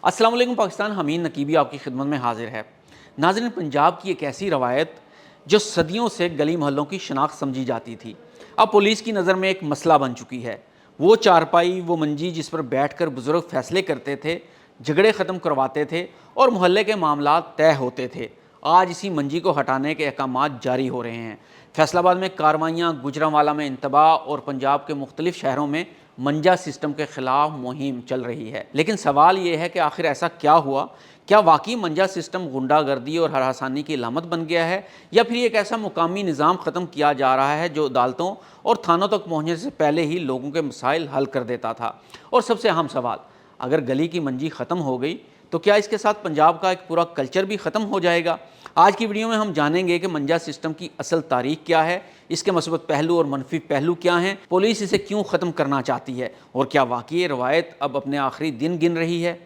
अस्सलाम वालेकुम पाकिस्तान। हमीद नकीबी आपकी खिदमत में हाजिर है। नाज़रीन, पंजाब की एक ऐसी रवायत जो सदियों से गली मोहल्लों की शनाख्त समझी जाती थी, अब पुलिस की नज़र में एक मसला बन चुकी है। वो चारपाई, वो मंजी जिस पर बैठकर बुज़ुर्ग फैसले करते थे, झगड़े ख़त्म करवाते थे और मोहल्ले के मामलात तय होते थे, आज इसी मंजी को हटाने के अहकामात जारी हो रहे हैं। फैसलाबाद में कार्रवाइयाँ, गुजरांवाला में इंतबा और पंजाब के मुख्तलिफ शहरों में मंजा सिस्टम के ख़िलाफ़ मुहिम चल रही है। लेकिन सवाल ये है कि आखिर ऐसा क्या हुआ? क्या वाकई मंजा सिस्टम गुंडागर्दी और हरासानी की अलामत बन गया है, या फिर एक ऐसा मुकामी निज़ाम ख़त्म किया जा रहा है जो अदालतों और थानों तक पहुँचने से पहले ही लोगों के मसाइल हल कर देता था? और सबसे अहम सवाल, अगर गली की मंजी ख़त्म हो गई तो क्या इसके साथ पंजाब का एक पूरा कल्चर भी ख़त्म हो जाएगा? आज की वीडियो में हम जानेंगे कि मंजा सिस्टम की असल तारीख क्या है, इसके मस्बत पहलू और मनफी पहलू क्या हैं, पुलिस इसे क्यों ख़त्म करना चाहती है और क्या वाकई ये रवायत अब अपने आखिरी दिन गिन रही है।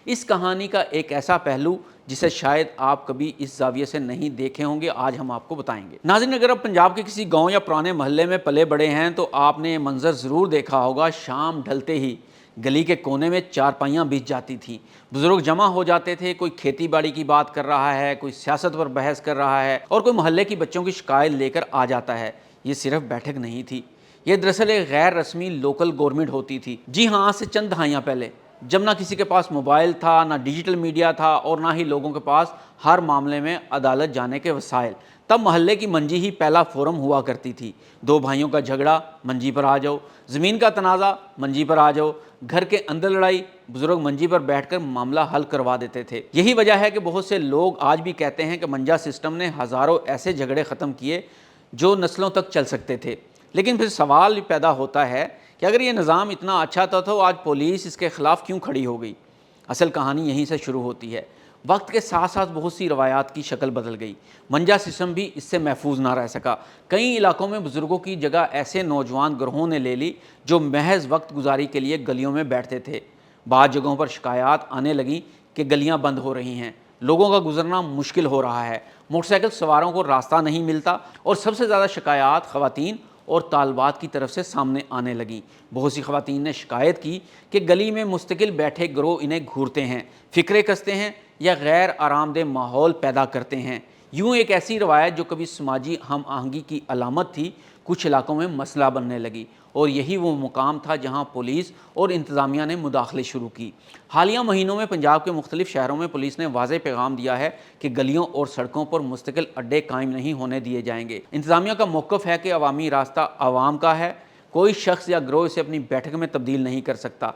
इस कहानी का एक ऐसा पहलू जिसे शायद आप कभी इस जाविये से नहीं देखे होंगे, आज हम आपको बताएंगे। नाज़रीन, अगर आप पंजाब के किसी गाँव या पुराने महल्ले में पले बड़े हैं तो आपने ये मंजर ज़रूर देखा होगा। शाम ढलते ही गली के कोने में चारपाइयाँ बिछ जाती थीं, बुज़ुर्ग जमा हो जाते थे। कोई खेती बाड़ी की बात कर रहा है, कोई सियासत पर बहस कर रहा है और कोई मोहल्ले की बच्चों की शिकायत लेकर आ जाता है। ये सिर्फ बैठक नहीं थी, ये दरअसल एक गैर रस्मी लोकल गवर्नमेंट होती थी। जी हाँ, आज से चंद दहाइयाँ पहले, जब ना किसी के पास मोबाइल था, ना डिजिटल मीडिया था और ना ही लोगों के पास हर मामले में अदालत जाने के वसाइल, तब मोहल्ले की मंजी ही पहला फोरम हुआ करती थी। दो भाइयों का झगड़ा, मंजी पर आ जाओ। ज़मीन का तनाज़ा, मंजी पर आ जाओ। घर के अंदर लड़ाई, बुजुर्ग मंजी पर बैठकर मामला हल करवा देते थे। यही वजह है कि बहुत से लोग आज भी कहते हैं कि मंजा सिस्टम ने हज़ारों ऐसे झगड़े ख़त्म किए जो नस्लों तक चल सकते थे। लेकिन फिर सवाल पैदा होता है कि अगर ये निज़ाम इतना अच्छा था तो आज पुलिस इसके ख़िलाफ़ क्यों खड़ी हो गई? असल कहानी यहीं से शुरू होती है। वक्त के साथ साथ बहुत सी रवायात की शक्ल बदल गई। मंजा सिस्टम भी इससे महफूज ना रह सका। कई इलाकों में बुज़ुर्गों की जगह ऐसे नौजवान ग्रोहों ने ले ली जो महज वक्त गुजारी के लिए गलियों में बैठते थे। बाद जगहों पर शिकायत आने लगी कि गलियां बंद हो रही हैं, लोगों का गुजरना मुश्किल हो रहा है, मोटरसाइकिल सवारों को रास्ता नहीं मिलता और सबसे ज़्यादा शिकायत ख़वातीन और तालबात की तरफ से सामने आने लगी। बहुत सी ख़वातीन ने शिकायत की कि गली में मुस्तकिल बैठे गिरोह इन्हें घूरते हैं, फ़िक्रे कसते हैं या गैर आरामदेह माहौल पैदा करते हैं। यूँ एक ऐसी रवायत जो कभी समाजी हम आहंगी की अलामत थी, कुछ इलाकों में मसला बनने लगी और यही वो मुकाम था जहाँ पुलिस और इंतज़ामिया ने मुदाखले शुरू की। हालिया महीनों में पंजाब के मुख्तलिफ शहरों में पुलिस ने वाज़ेह पैगाम दिया है कि गलियों और सड़कों पर मुस्तकिल अड्डे कायम नहीं होने दिए जाएंगे। इंतज़ामिया का मौक़िफ़ है कि अवामी रास्ता आवाम का है, कोई शख्स या गिरोह इसे अपनी बैठक में तब्दील नहीं कर सकता।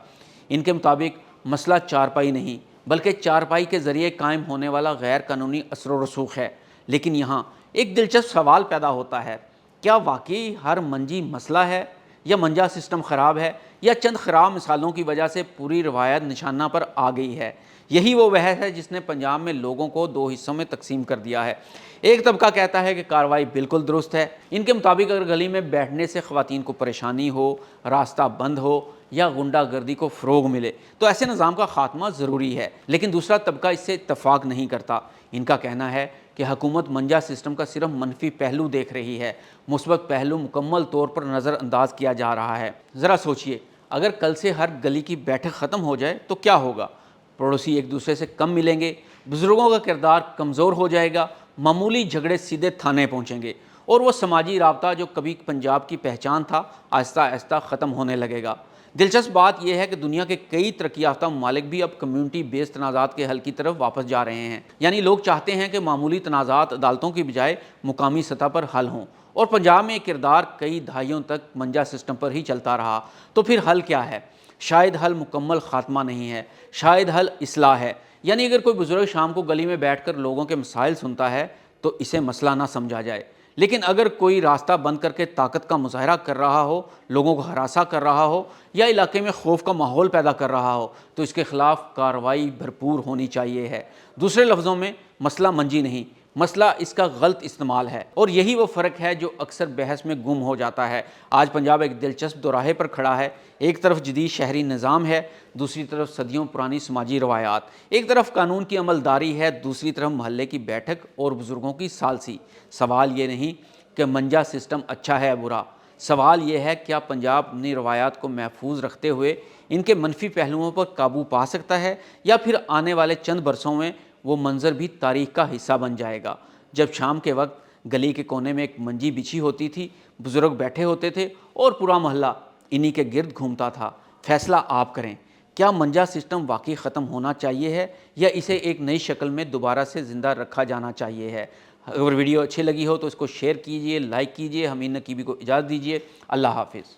इनके मुताबिक मसला चारपाई नहीं बल्कि चारपाई के ज़रिए कायम होने वाला गैर कानूनी असर व रसूख है। लेकिन यहाँ एक दिलचस्प सवाल पैदा होता है, क्या वाकई हर मंजी मसला है, या मंजा सिस्टम ख़राब है, या चंद ख़राब मिसालों की वजह से पूरी रवायत निशाना पर आ गई है? यही वो बहस है जिसने पंजाब में लोगों को दो हिस्सों में तकसीम कर दिया है। एक तबका कहता है कि कार्रवाई बिल्कुल दुरुस्त है। इनके मुताबिक अगर गली में बैठने से ख़वातीन को परेशानी हो, रास्ता बंद हो या गुंडागर्दी को फ़रोग़ मिले तो ऐसे निज़ाम का ख़ात्मा ज़रूरी है। लेकिन दूसरा तबका इससे इत्तफ़ाक़ नहीं करता। इनका कहना है कि हुकूमत मंजा सिस्टम का सिर्फ मनफी पहलू देख रही है, मुस्बत पहलू मुकम्मल तौर पर नज़रअंदाज किया जा रहा है। ज़रा सोचिए, अगर कल से हर गली की बैठक ख़त्म हो जाए तो क्या होगा? पड़ोसी एक दूसरे से कम मिलेंगे, बुज़ुर्गों का किरदार कमज़ोर हो जाएगा, मामूली झगड़े सीधे थाने पहुँचेंगे और वो समाजी राब्ता जो कभी पंजाब की पहचान था आहिस्ता आहिस्ता ख़त्म होने लगेगा। दिलचस्प बात यह है कि दुनिया के कई तरक्की याफ्ता ममालिक भी अब कम्यूनिटी बेस्ड तनाज़ात के हल की तरफ वापस जा रहे हैं। यानी लोग चाहते हैं कि मामूली तनाज़ात अदालतों की बजाय मुकामी सतह पर हल हों। और पंजाब में किरदार कई दहाइयों तक मंजा सिस्टम पर ही चलता रहा। तो फिर हल क्या है? शायद हल मुकम्मल ख़ात्मा नहीं है, शायद हल इस्लाह है। यानी अगर कोई बुज़ुर्ग शाम को गली में बैठकर लोगों के मसाइल सुनता है तो इसे मसला ना समझा जाए। लेकिन अगर कोई रास्ता बंद करके ताकत का मुज़ाहरा कर रहा हो, लोगों को हरासा कर रहा हो या इलाके में खौफ का माहौल पैदा कर रहा हो तो इसके ख़िलाफ़ कार्रवाई भरपूर होनी चाहिए है। दूसरे लफ्ज़ों में, मसला मंजी नहीं, मसला इसका गलत इस्तेमाल है। और यही वो फ़र्क है जो अक्सर बहस में गुम हो जाता है। आज पंजाब एक दिलचस्प दोराहे पर खड़ा है। एक तरफ जदीद शहरी निज़ाम है, दूसरी तरफ सदियों पुरानी समाजी रवायात। एक तरफ कानून की अमलदारी है, दूसरी तरफ महल्ले की बैठक और बुज़ुर्गों की सालसी। सवाल ये नहीं कि मंजा सिस्टम अच्छा है या बुरा, سوال یہ ہے کیا پنجاب اپنی روایات کو محفوظ رکھتے ہوئے ان کے منفی پہلوؤں پر قابو پا سکتا ہے، یا پھر آنے والے چند برسوں میں وہ منظر بھی تاریخ کا حصہ بن جائے گا؟ جب شام کے وقت گلی کے کونے میں ایک منجی بچھی ہوتی تھی، بزرگ بیٹھے ہوتے تھے اور پورا محلہ انہی کے گرد گھومتا تھا۔ فیصلہ آپ کریں، کیا منجا سسٹم واقعی ختم ہونا چاہیے ہے یا اسے ایک نئی شکل میں دوبارہ سے زندہ رکھا جانا چاہیے ہے؟ اگر ویڈیو اچھی لگی ہو تو اس کو شیئر کیجئے، لائک کیجئے۔ ہمین نقیبی کو اجازت دیجئے۔ اللہ حافظ۔